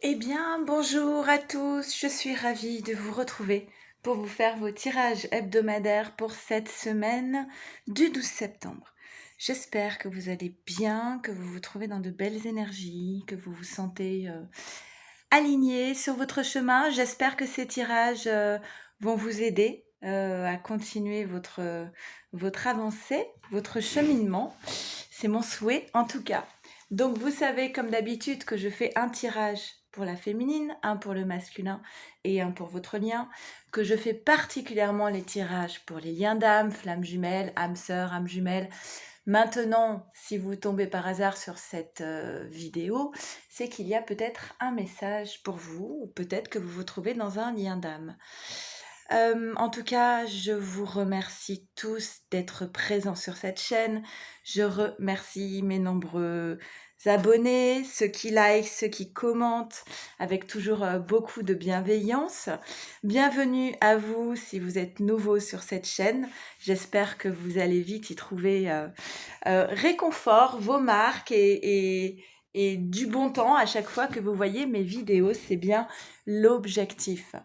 Eh bien, bonjour à tous, je suis ravie de vous retrouver pour vous faire vos tirages hebdomadaires pour cette semaine du 12 septembre. J'espère que vous allez bien, que vous vous trouvez dans de belles énergies, que vous vous sentez alignés sur votre chemin. J'espère que ces tirages vont vous aider à continuer votre avancée, votre cheminement. C'est mon souhait en tout cas. Donc vous savez comme d'habitude que je fais un tirage pour la féminine, un pour le masculin et un pour votre lien, que je fais particulièrement les tirages pour les liens d'âme, flammes jumelles, âme sœur, âme jumelle. Maintenant, si vous tombez par hasard sur cette vidéo, c'est qu'il y a peut-être un message pour vous, ou peut-être que vous vous trouvez dans un lien d'âme. En tout cas, je vous remercie tous d'être présents sur cette chaîne. Je remercie mes nombreux abonnés, ceux qui like, ceux qui commentent, avec toujours beaucoup de bienveillance. Bienvenue à vous si vous êtes nouveau sur cette chaîne. J'espère que vous allez vite y trouver réconfort, vos marques et du bon temps à chaque fois que vous voyez mes vidéos. C'est bien l'objectif.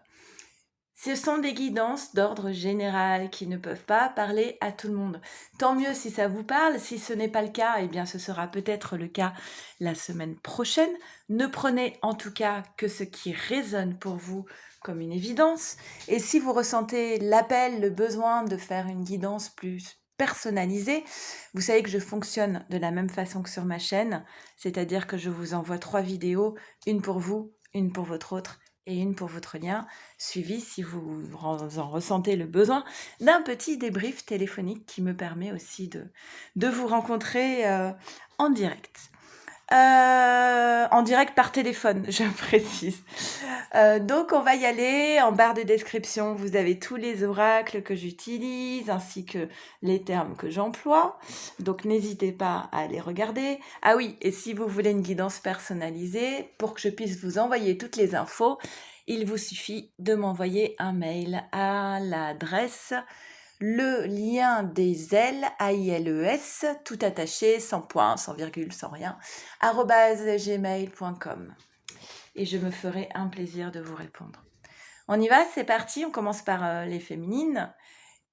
Ce sont des guidances d'ordre général qui ne peuvent pas parler à tout le monde. Tant mieux si ça vous parle. Si ce n'est pas le cas, eh bien ce sera peut-être le cas la semaine prochaine. Ne prenez en tout cas que ce qui résonne pour vous comme une évidence. Et si vous ressentez l'appel, le besoin de faire une guidance plus personnalisée, vous savez que je fonctionne de la même façon que sur ma chaîne, c'est-à-dire que je vous envoie 3 vidéos, une pour vous, une pour votre autre et une pour votre lien, suivi, si vous en ressentez le besoin, d'un petit débrief téléphonique qui me permet aussi de vous rencontrer en direct. En direct par téléphone, je précise. Donc on va y aller. En barre de description, vous avez tous les oracles que j'utilise, ainsi que les termes que j'emploie. Donc n'hésitez pas à les regarder. Ah oui, et si vous voulez une guidance personnalisée, pour que je puisse vous envoyer toutes les infos, il vous suffit de m'envoyer un mail à l'adresse le lien des ailes, A-I-L-E-S, tout attaché, sans point, sans virgule, sans rien, @gmail.com. Et je me ferai un plaisir de vous répondre. On y va, c'est parti, on commence par les féminines.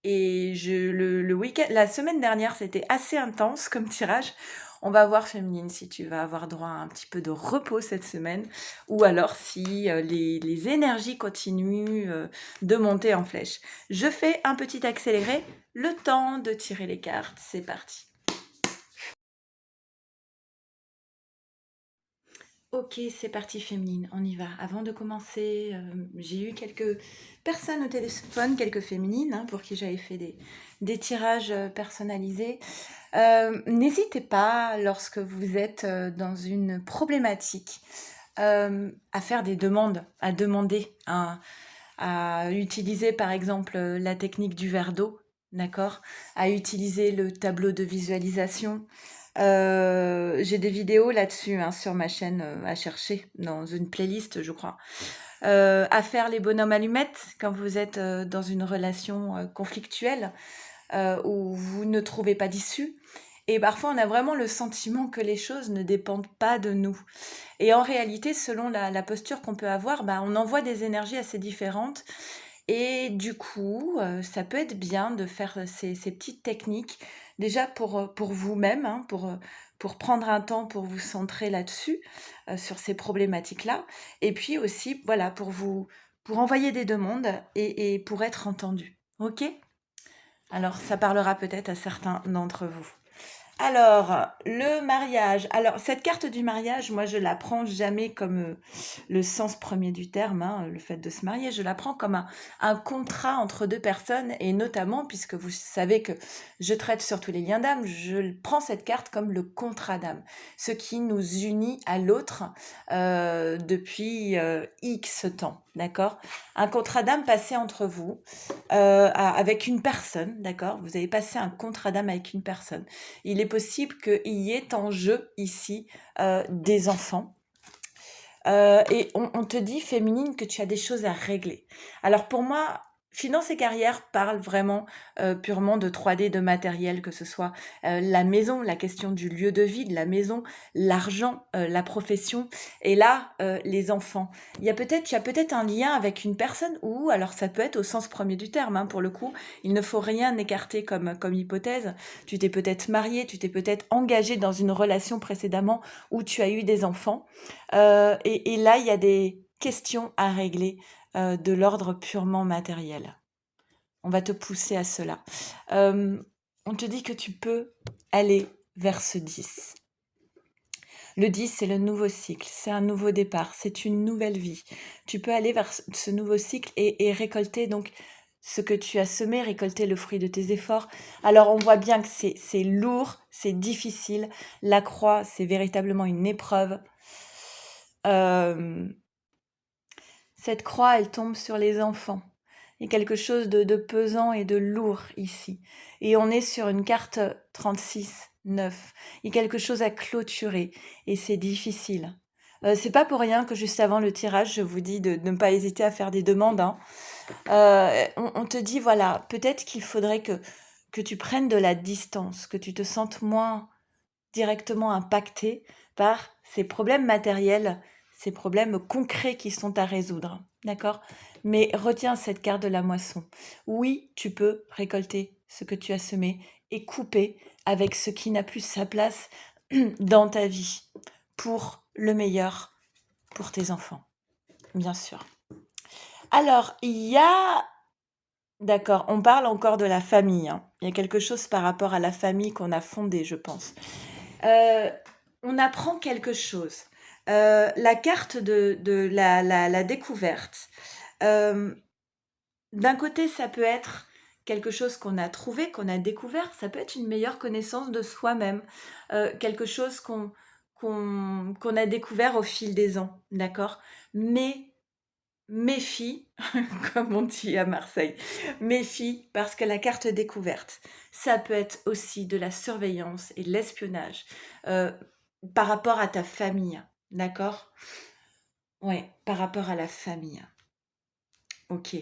Et le week-end, la semaine dernière, c'était assez intense comme tirage. On va voir féminine si tu vas avoir droit à un petit peu de repos cette semaine, ou alors si les énergies continuent de monter en flèche. Je fais un petit accéléré, le temps de tirer les cartes, c'est parti. Ok, c'est parti féminine, on y va. Avant de commencer, j'ai eu quelques personnes au téléphone, quelques féminines, hein, pour qui j'avais fait des tirages personnalisés. N'hésitez pas, lorsque vous êtes dans une problématique, à faire des demandes, à demander, à utiliser par exemple la technique du verre d'eau, d'accord, à utiliser le tableau de visualisation. J'ai des vidéos là-dessus hein, sur ma chaîne à chercher dans une playlist, je crois. À faire les bonhommes allumettes quand vous êtes dans une relation conflictuelle où vous ne trouvez pas d'issue. Et parfois, on a vraiment le sentiment que les choses ne dépendent pas de nous. Et en réalité, selon la posture qu'on peut avoir, bah, on envoie des énergies assez différentes. Et du coup, ça peut être bien de faire ces petites techniques, déjà pour vous-même, hein, pour prendre un temps pour vous centrer là-dessus, sur ces problématiques-là. Et puis aussi, voilà, pour envoyer des demandes et pour être entendu. OK? Alors, ça parlera peut-être à certains d'entre vous. Alors, le mariage. Alors, cette carte du mariage, moi, je la prends jamais comme le sens premier du terme, hein, le fait de se marier. Je la prends comme un contrat entre deux personnes, et notamment, puisque vous savez que je traite sur tous les liens d'âme, je prends cette carte comme le contrat d'âme, ce qui nous unit à l'autre depuis X temps, d'accord? Un contrat d'âme passé entre vous avec une personne, d'accord? Vous avez passé un contrat d'âme avec une personne. Il est possible qu'il y ait en jeu ici des enfants. Et on te dit, féminine, que tu as des choses à régler. Alors pour moi, Finance et carrière parle vraiment purement de 3D, de matériel, que ce soit la maison, la question du lieu de vie, de la maison, l'argent, la profession, et là, les enfants. Tu as peut-être un lien avec une personne, ou alors ça peut être au sens premier du terme, hein, pour le coup, il ne faut rien écarter comme hypothèse. Tu t'es peut-être marié, tu t'es peut-être engagé dans une relation précédemment où tu as eu des enfants, et là, il y a des questions à régler de l'ordre purement matériel. On va te pousser à cela. On te dit que tu peux aller vers ce 10. Le 10, c'est le nouveau cycle, c'est un nouveau départ, c'est une nouvelle vie. Tu peux aller vers ce nouveau cycle et récolter donc ce que tu as semé, récolter le fruit de tes efforts. Alors on voit bien que c'est lourd, c'est difficile. La croix, c'est véritablement une épreuve. Euh, Cette croix, elle tombe sur les enfants. Il y a quelque chose de pesant et de lourd ici. Et on est sur une carte 36, 9. Il y a quelque chose à clôturer et c'est difficile. C'est pas pour rien que juste avant le tirage, je vous dis de ne pas hésiter à faire des demandes, hein. On te dit, voilà, peut-être qu'il faudrait que tu prennes de la distance, que tu te sentes moins directement impacté par ces problèmes matériels, ces problèmes concrets qui sont à résoudre. D'accord? Mais retiens cette carte de la moisson. Oui, tu peux récolter ce que tu as semé et couper avec ce qui n'a plus sa place dans ta vie pour le meilleur pour tes enfants, bien sûr. Alors, il y a... D'accord, on parle encore de la famille, hein. Il y a quelque chose par rapport à la famille qu'on a fondée, je pense. Euh, on apprend quelque chose. La carte de la découverte. Euh, D'un côté, ça peut être quelque chose qu'on a trouvé, qu'on a découvert. Ça peut être une meilleure connaissance de soi-même. Quelque chose qu'on a découvert au fil des ans. D'accord? Mais méfie, comme on dit à Marseille, méfie parce que la carte découverte, ça peut être aussi de la surveillance et de l'espionnage euh, par rapport à ta famille, d'accord? Ouais, par rapport à la famille. Ok.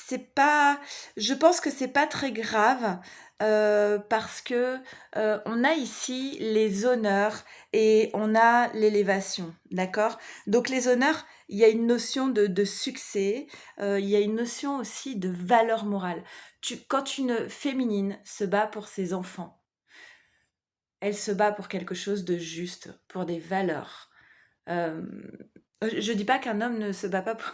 C'est pas je pense que c'est pas très grave, parce que, on a ici les honneurs et on a l'élévation, d'accord? Donc les honneurs, il y a une notion de succès, il y a une notion aussi de valeur morale. Quand une féminine se bat pour ses enfants, elle se bat pour quelque chose de juste, pour des valeurs. Hem, je dis pas qu'un homme ne se bat pas pour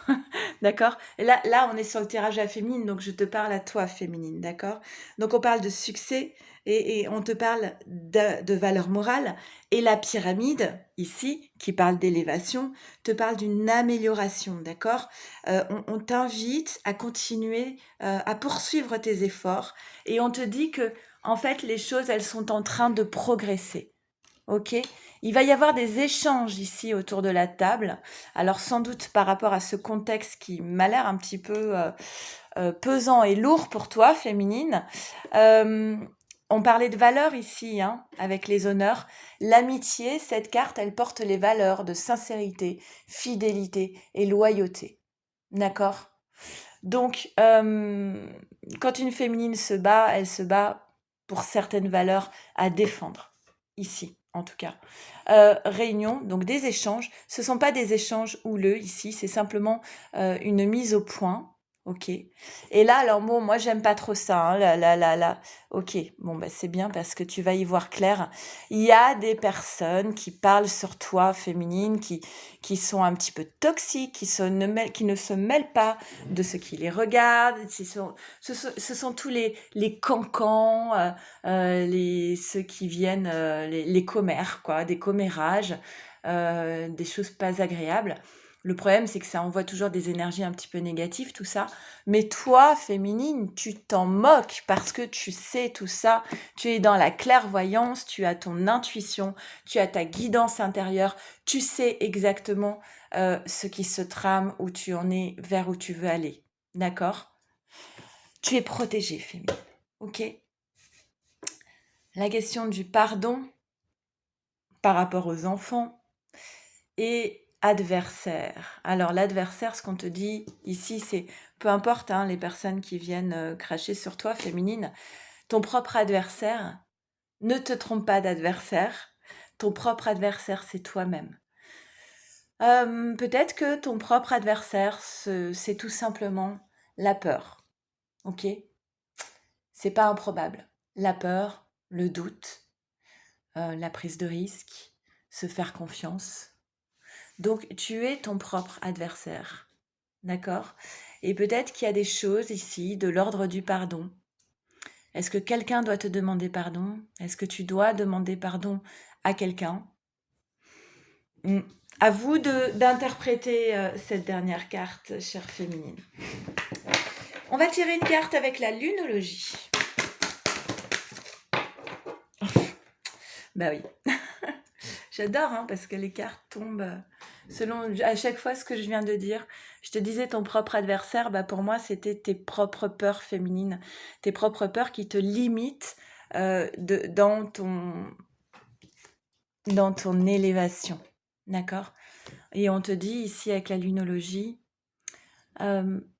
d'accord? Et là, on est sur le tirage à la féminine, donc je te parle à toi féminine, d'accord? Donc on parle de succès et on te parle de valeur morale et la pyramide, ici, qui parle d'élévation, te parle d'une amélioration, d'accord? On t'invite à continuer, à poursuivre tes efforts et on te dit que en fait, les choses, elles sont en train de progresser. OK. Il va y avoir des échanges ici autour de la table. Alors sans doute par rapport à ce contexte qui m'a l'air un petit peu pesant et lourd pour toi, féminine. Euh, on parlait de valeurs ici, hein, avec les honneurs. L'amitié, cette carte, elle porte les valeurs de sincérité, fidélité et loyauté. D'accord? Donc, quand une féminine se bat, elle se bat pour certaines valeurs à défendre, ici en tout cas. Réunion, donc des échanges. Ce ne sont pas des échanges houleux ici, c'est simplement une mise au point. Ok. Et là, alors bon, moi j'aime pas trop ça, hein, Ok, bon bah c'est bien parce que tu vas y voir clair. Il y a des personnes qui parlent sur toi, féminine, qui sont un petit peu toxiques, qui ne se mêlent pas de ce qui les regarde. Ce sont tous les cancans, ceux qui viennent, les commères, quoi, des commérages, des choses pas agréables. Le problème, c'est que ça envoie toujours des énergies un petit peu négatives, tout ça. Mais toi, féminine, tu t'en moques parce que tu sais tout ça. Tu es dans la clairvoyance, tu as ton intuition, tu as ta guidance intérieure, tu sais exactement ce qui se trame, où tu en es, vers où tu veux aller. D'accord? Tu es protégée, féminine. Ok? La question du pardon par rapport aux enfants et adversaire. Alors l'adversaire, ce qu'on te dit ici, c'est peu importe hein, les personnes qui viennent cracher sur toi, féminine, ton propre adversaire, ne te trompe pas d'adversaire. Ton propre adversaire, c'est toi-même. Peut-être que ton propre adversaire, c'est tout simplement la peur. Ok? C'est pas improbable. La peur, le doute, la prise de risque, se faire confiance. Donc, tu es ton propre adversaire. D'accord? Et peut-être qu'il y a des choses ici de l'ordre du pardon. Est-ce que quelqu'un doit te demander pardon? Est-ce que tu dois demander pardon à quelqu'un? À vous d'interpréter cette dernière carte, chère féminine. On va tirer une carte avec la lunologie. Bah oui. J'adore hein, parce que les cartes tombent selon à chaque fois ce que je viens de dire. Je te disais ton propre adversaire, bah pour moi c'était tes propres peurs féminines, tes propres peurs qui te limitent dans ton élévation. D'accord? Et on te dit ici avec la lunologie,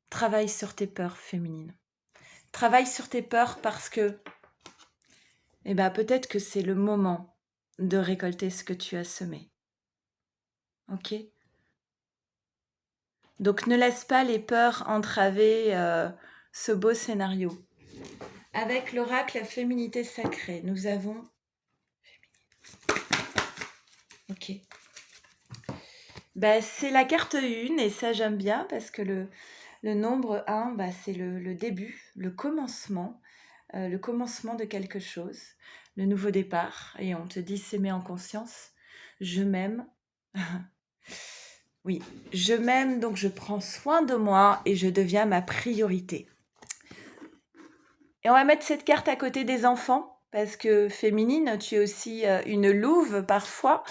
travaille sur tes peurs féminines. Travaille sur tes peurs parce que peut-être que c'est le moment de récolter ce que tu as semé. Ok? Donc ne laisse pas les peurs entraver ce beau scénario. Avec l'oracle La Féminité Sacrée, nous avons... Ok. C'est la carte 1 et ça j'aime bien parce que le nombre 1, c'est le début, le commencement de quelque chose, le nouveau départ. Et on te dit s'aimer en conscience. Je m'aime. Oui, je m'aime, donc je prends soin de moi et je deviens ma priorité. Et on va mettre cette carte à côté des enfants, parce que féminine, tu es aussi une louve parfois.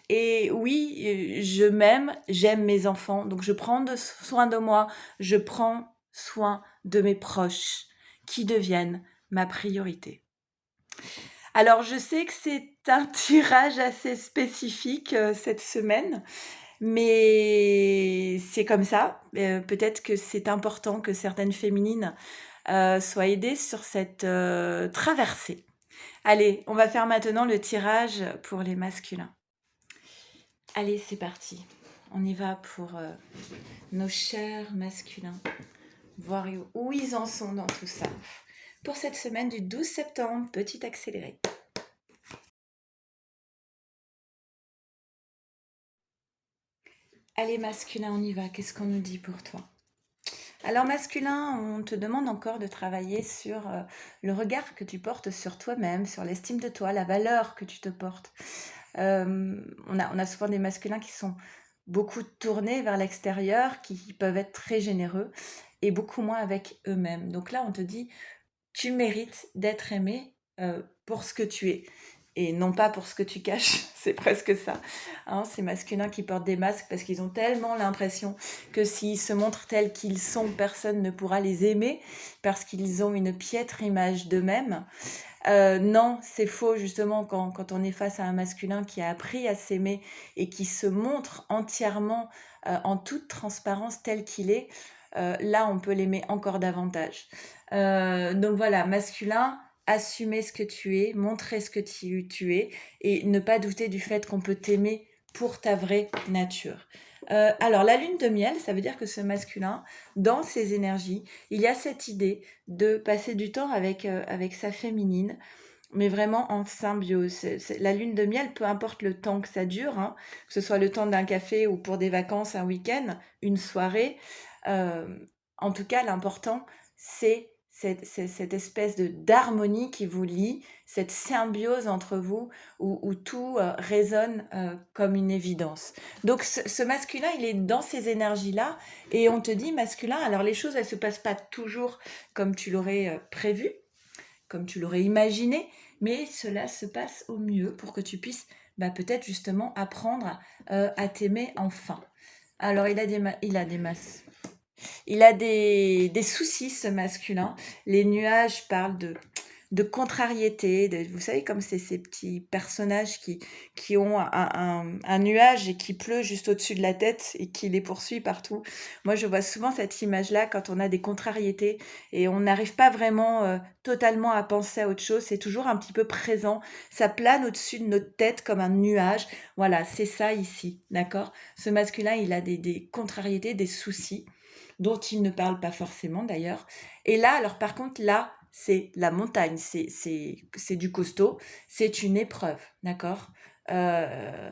Et oui, je m'aime, j'aime mes enfants, donc je prends soin de moi, je prends soin de mes proches, qui deviennent ma priorité. Alors, je sais que c'est un tirage assez spécifique cette semaine, mais c'est comme ça. Peut-être que c'est important que certaines féminines soient aidées sur cette traversée. Allez, on va faire maintenant le tirage pour les masculins. Allez, c'est parti. On y va pour nos chers masculins, voir où ils en sont dans tout ça. Pour cette semaine du 12 septembre, petit accéléré. Allez, masculin, on y va. Qu'est-ce qu'on nous dit pour toi? Alors, masculin, on te demande encore de travailler sur le regard que tu portes sur toi-même, sur l'estime de toi, la valeur que tu te portes. On a souvent des masculins qui sont beaucoup tournés vers l'extérieur, qui peuvent être très généreux et beaucoup moins avec eux-mêmes. Donc là, on te dit, tu mérites d'être aimé pour ce que tu es. Et non pas pour ce que tu caches, c'est presque ça. Hein, ces masculins qui portent des masques parce qu'ils ont tellement l'impression que s'ils se montrent tels qu'ils sont, personne ne pourra les aimer parce qu'ils ont une piètre image d'eux-mêmes. Non, c'est faux justement quand on est face à un masculin qui a appris à s'aimer et qui se montre entièrement en toute transparence tel qu'il est, là on peut l'aimer encore davantage. Donc voilà, masculin, assumer ce que tu es, montrer ce que tu es et ne pas douter du fait qu'on peut t'aimer pour ta vraie nature. Alors la lune de miel, ça veut dire que ce masculin, dans ses énergies, il y a cette idée de passer du temps avec sa féminine, mais vraiment en symbiose. La lune de miel, peu importe le temps que ça dure, hein, que ce soit le temps d'un café ou pour des vacances, un week-end, une soirée, en tout cas l'important c'est cette espèce d'harmonie qui vous lie, cette symbiose entre vous où tout résonne comme une évidence. Donc ce masculin, il est dans ces énergies-là et on te dit masculin, alors les choses, elles ne se passent pas toujours comme tu l'aurais prévu, comme tu l'aurais imaginé, mais cela se passe au mieux pour que tu puisses peut-être justement apprendre à t'aimer enfin. Alors il a des soucis, ce masculin. Les nuages parlent de contrariété, vous savez, comme c'est ces petits personnages qui ont un nuage et qui pleut juste au-dessus de la tête et qui les poursuit partout. Moi, je vois souvent cette image-là quand on a des contrariétés et on n'arrive pas vraiment totalement à penser à autre chose. C'est toujours un petit peu présent. Ça plane au-dessus de notre tête comme un nuage. Voilà, c'est ça ici, d'accord? Ce masculin, il a des contrariétés, des soucis dont il ne parle pas forcément d'ailleurs. Et là, alors par contre, là, c'est la montagne, c'est du costaud, c'est une épreuve, d'accord? Euh,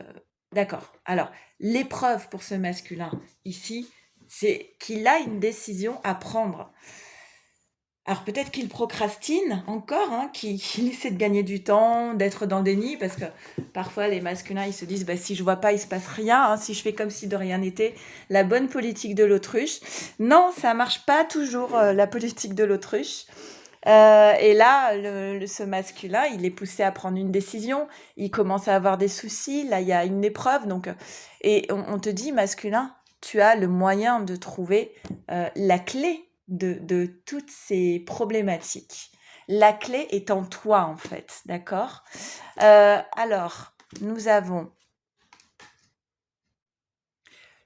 d'accord. Alors, l'épreuve pour ce masculin ici, c'est qu'il a une décision à prendre. Alors peut-être qu'il procrastine encore, hein, qu'il essaie de gagner du temps, d'être dans le déni, parce que parfois les masculins, ils se disent, bah, si je vois pas, il se passe rien, hein, si je fais comme si de rien n'était, la bonne politique de l'autruche. Non, ça marche pas toujours, la politique de l'autruche. Et là, ce masculin, il est poussé à prendre une décision, il commence à avoir des soucis, là, il y a une épreuve, donc, et on te dit, masculin, tu as le moyen de trouver la clé de toutes ces problématiques. La clé est en toi, en fait, d'accord? Alors, nous avons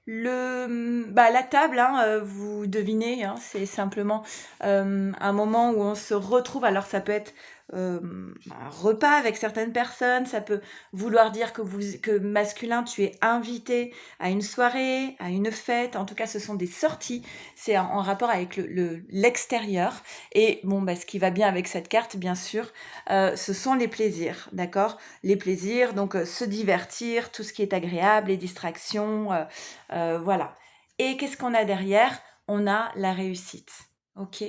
la table, hein, vous devinez, hein, c'est simplement un moment où on se retrouve. Alors ça peut être un repas avec certaines personnes, ça peut vouloir dire que masculin, tu es invité à une soirée, à une fête. En tout cas, ce sont des sorties. C'est en rapport avec l'extérieur. Et bon, ce qui va bien avec cette carte, bien sûr, ce sont les plaisirs, d'accord? Les plaisirs, donc se divertir, tout ce qui est agréable, les distractions. Voilà. Et qu'est-ce qu'on a derrière? On a la réussite. Ok.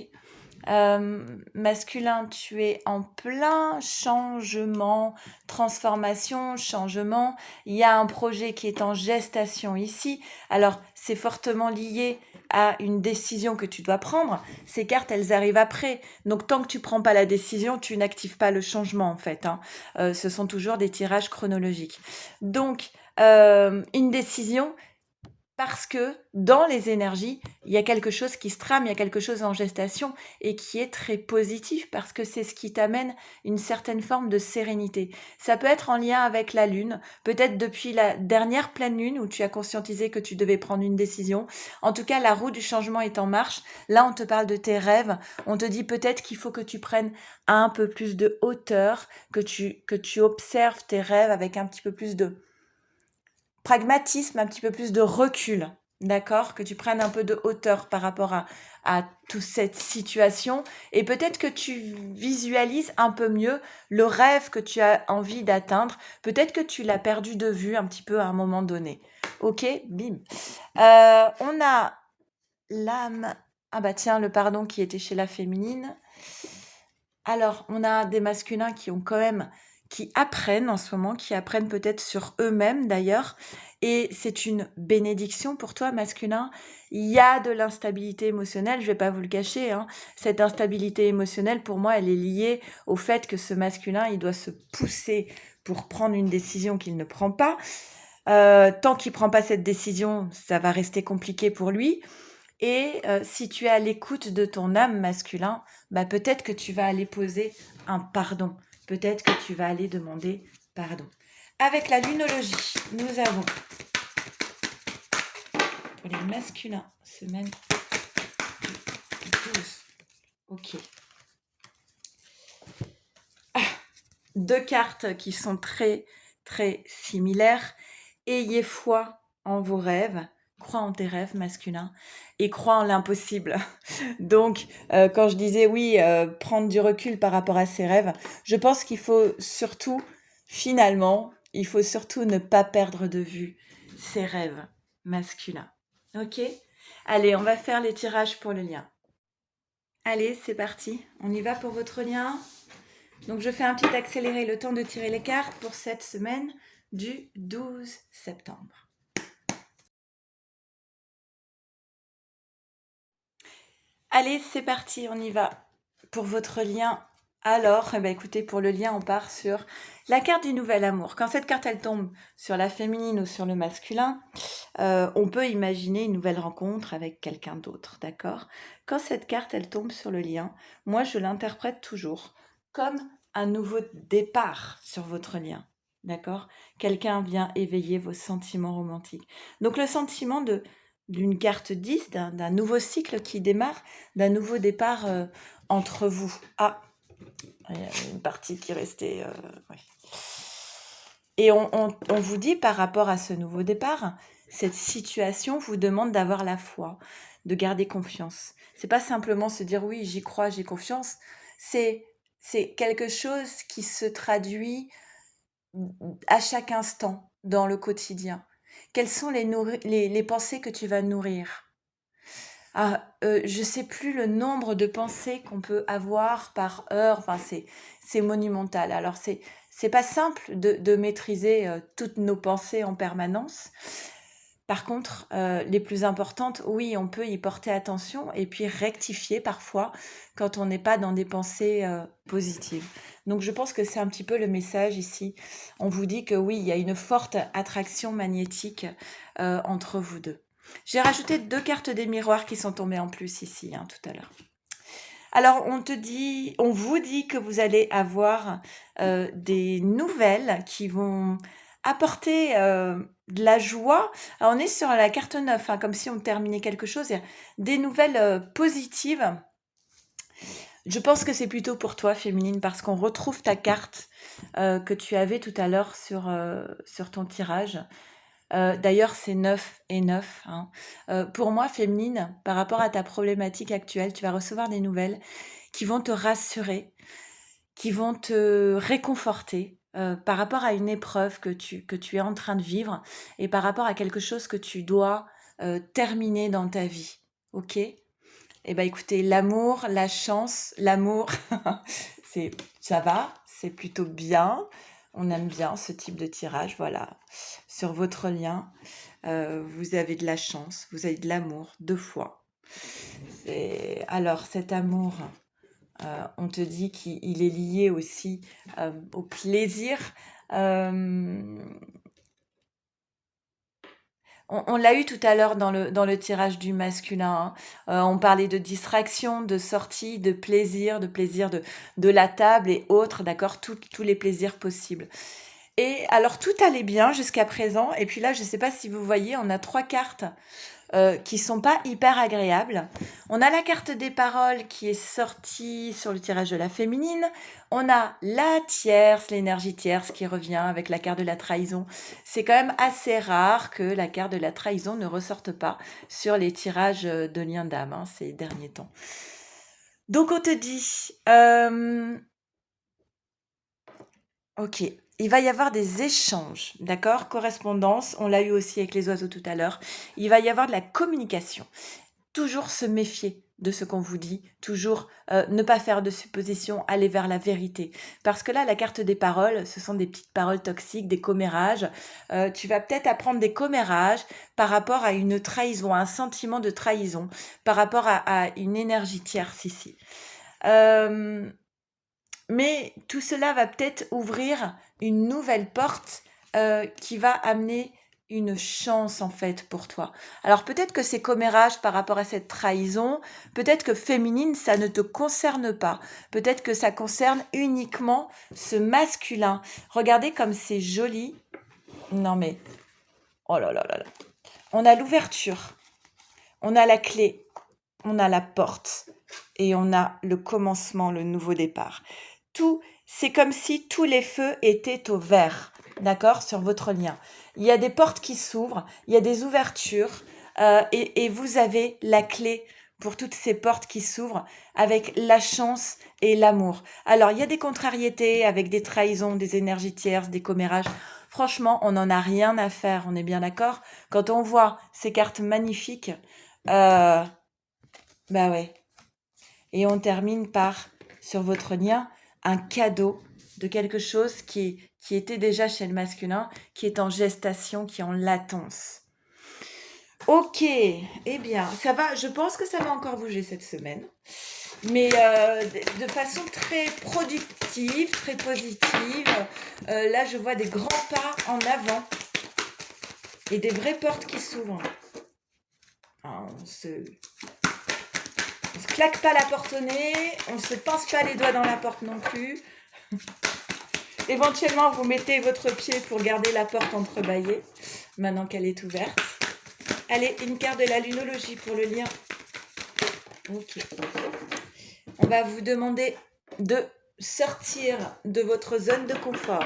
Masculin, tu es en plein changement, transformation, changement. Il y a un projet qui est en gestation ici. Alors, c'est fortement lié à une décision que tu dois prendre. Ces cartes, elles arrivent après. Donc, tant que tu prends pas la décision, tu n'actives pas le changement, en fait, hein. Ce sont toujours des tirages chronologiques. Donc, une décision, parce que dans les énergies, il y a quelque chose qui se trame, il y a quelque chose en gestation et qui est très positif parce que c'est ce qui t'amène une certaine forme de sérénité. Ça peut être en lien avec la lune, peut-être depuis la dernière pleine lune où tu as conscientisé que tu devais prendre une décision. En tout cas, la roue du changement est en marche. Là, on te parle de tes rêves. On te dit peut-être qu'il faut que tu prennes un peu plus de hauteur, que tu observes tes rêves avec un petit peu plus de pragmatisme, un petit peu plus de recul, d'accord? Que tu prennes un peu de hauteur par rapport à toute cette situation et peut-être que tu visualises un peu mieux le rêve que tu as envie d'atteindre. Peut-être que tu l'as perdu de vue un petit peu à un moment donné. Ok, bim. On a l'âme. Ah bah tiens, le pardon qui était chez la féminine. Alors, on a des masculins qui apprennent en ce moment, qui apprennent peut-être sur eux-mêmes d'ailleurs, et c'est une bénédiction pour toi, masculin. Il y a de l'instabilité émotionnelle, je vais pas vous le cacher, hein. Cette instabilité émotionnelle, pour moi, elle est liée au fait que ce masculin, il doit se pousser pour prendre une décision qu'il ne prend pas. Tant qu'il prend pas cette décision, ça va rester compliqué pour lui. Et si tu es à l'écoute de ton âme masculin, peut-être que tu vas aller poser un pardon. Peut-être que tu vas aller demander pardon. Avec la lunologie, nous avons pour les masculins, semaine 12. Ok. Deux cartes qui sont très, très similaires. Ayez foi en vos rêves. Crois en tes rêves masculins et crois en l'impossible. Donc, quand je disais oui, prendre du recul par rapport à ses rêves, je pense qu'il faut surtout, finalement, il faut surtout ne pas perdre de vue ses rêves masculins. Ok? Allez, on va faire les tirages pour le lien. Allez, c'est parti. On y va pour votre lien. Donc, je fais un petit accéléré, le temps de tirer les cartes pour cette semaine du 12 septembre. Allez, c'est parti, on y va pour votre lien. Alors, écoutez, pour le lien, on part sur la carte du nouvel amour. Quand cette carte, elle tombe sur la féminine ou sur le masculin, on peut imaginer une nouvelle rencontre avec quelqu'un d'autre, d'accord? Quand cette carte, elle tombe sur le lien, moi, je l'interprète toujours comme un nouveau départ sur votre lien. D'accord? Quelqu'un vient éveiller vos sentiments romantiques. Donc le sentiment d'une carte 10, d'un nouveau cycle qui démarre, d'un nouveau départ entre vous. Ah, il y a une partie qui restait... ouais. Et on vous dit par rapport à ce nouveau départ, cette situation vous demande d'avoir la foi, de garder confiance. C'est pas simplement se dire oui, j'y crois, j'ai confiance. C'est quelque chose qui se traduit à chaque instant dans le quotidien. Quelles sont les pensées que tu vas nourrir? Je sais plus le nombre de pensées qu'on peut avoir par heure. Enfin, c'est monumental. Alors, c'est pas simple de maîtriser toutes nos pensées en permanence. Par contre, les plus importantes, oui, on peut y porter attention et puis rectifier parfois quand on n'est pas dans des pensées positives. Donc, je pense que c'est un petit peu le message ici. On vous dit que oui, il y a une forte attraction magnétique entre vous deux. J'ai rajouté 2 cartes des miroirs qui sont tombées en plus ici, tout à l'heure. Alors, on vous dit que vous allez avoir des nouvelles qui vont apporter de la joie. Alors, on est sur la carte 9, comme si on terminait quelque chose. Il y a des nouvelles positives. Je pense que c'est plutôt pour toi, féminine, parce qu'on retrouve ta carte que tu avais tout à l'heure sur ton tirage. D'ailleurs, c'est 9 et 9. Pour moi, féminine, par rapport à ta problématique actuelle, tu vas recevoir des nouvelles qui vont te rassurer, qui vont te réconforter par rapport à une épreuve que tu es en train de vivre et par rapport à quelque chose que tu dois terminer dans ta vie. Ok? Eh bien, écoutez, l'amour, la chance, l'amour, ça va, c'est plutôt bien. On aime bien ce type de tirage, voilà. Sur votre lien, vous avez de la chance, vous avez de l'amour, 2 fois. Alors, cet amour, on te dit qu'il est lié aussi au plaisir. On l'a eu tout à l'heure dans le tirage du masculin. On parlait de distraction, de sortie, de plaisir de la table et autres, d'accord, tous les plaisirs possibles. Et alors, tout allait bien jusqu'à présent. Et puis là, je ne sais pas si vous voyez, on a 3 cartes qui sont pas hyper agréables. On a la carte des paroles qui est sortie sur le tirage de la féminine. On a la tierce, l'énergie tierce qui revient avec la carte de la trahison. C'est quand même assez rare que la carte de la trahison ne ressorte pas sur les tirages de lien d'âme ces derniers temps. Donc on te dit, ok, il va y avoir des échanges, d'accord? Correspondance, on l'a eu aussi avec les oiseaux tout à l'heure. Il va y avoir de la communication. Toujours se méfier de ce qu'on vous dit, toujours ne pas faire de suppositions, aller vers la vérité. Parce que là, la carte des paroles, ce sont des petites paroles toxiques, des commérages. Tu vas peut-être apprendre des commérages par rapport à une trahison, à un sentiment de trahison, par rapport à une énergie tierce ici. Mais tout cela va peut-être ouvrir une nouvelle porte qui va amener une chance en fait pour toi. Alors peut-être que ces commérages par rapport à cette trahison, peut-être que féminine, ça ne te concerne pas. Peut-être que ça concerne uniquement ce masculin. Regardez comme c'est joli. Non mais, oh là là là là. On a l'ouverture, on a la clé, on a la porte et on a le commencement, le nouveau départ. C'est comme si tous les feux étaient au vert, d'accord, sur votre lien. Il y a des portes qui s'ouvrent, il y a des ouvertures et vous avez la clé pour toutes ces portes qui s'ouvrent avec la chance et l'amour. Alors, il y a des contrariétés avec des trahisons, des énergies tierces, des commérages. Franchement, on n'en a rien à faire, on est bien d'accord? Quand on voit ces cartes magnifiques, bah ouais. Et on termine par, sur votre lien, un cadeau de quelque chose qui était déjà chez le masculin, qui est en gestation, qui est en latence. Ok, eh bien, ça va, je pense que ça va encore bouger cette semaine, mais de façon très productive, très positive. Là, je vois des grands pas en avant et des vraies portes qui s'ouvrent. On se claque pas la porte au nez, on ne se pince pas les doigts dans la porte non plus. Éventuellement, vous mettez votre pied pour garder la porte entrebâillée, maintenant qu'elle est ouverte. Allez, une carte de la lunologie pour le lien. Ok. On va vous demander de sortir de votre zone de confort.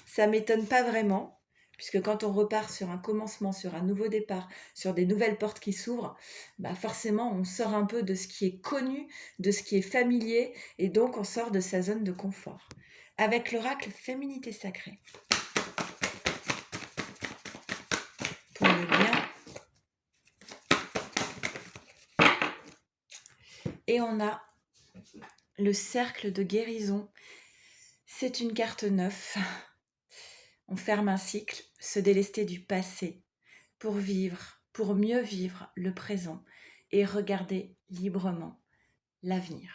Ça ne m'étonne pas vraiment, puisque quand on repart sur un commencement, sur un nouveau départ, sur des nouvelles portes qui s'ouvrent, bah forcément, on sort un peu de ce qui est connu, de ce qui est familier, et donc on sort de sa zone de confort. Avec l'oracle Féminité Sacrée. Pour le lien. Et on a le cercle de guérison. C'est une carte 9. On ferme un cycle, se délester du passé pour vivre, pour mieux vivre le présent et regarder librement l'avenir.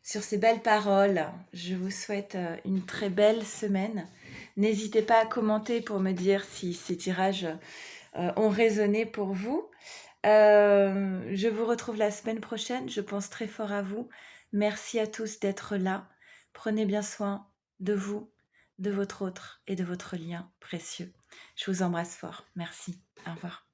Sur ces belles paroles, je vous souhaite une très belle semaine. N'hésitez pas à commenter pour me dire si ces tirages ont résonné pour vous. Je vous retrouve la semaine prochaine. Je pense très fort à vous. Merci à tous d'être là. Prenez bien soin de vous, de votre autre et de votre lien précieux. Je vous embrasse fort. Merci. Au revoir.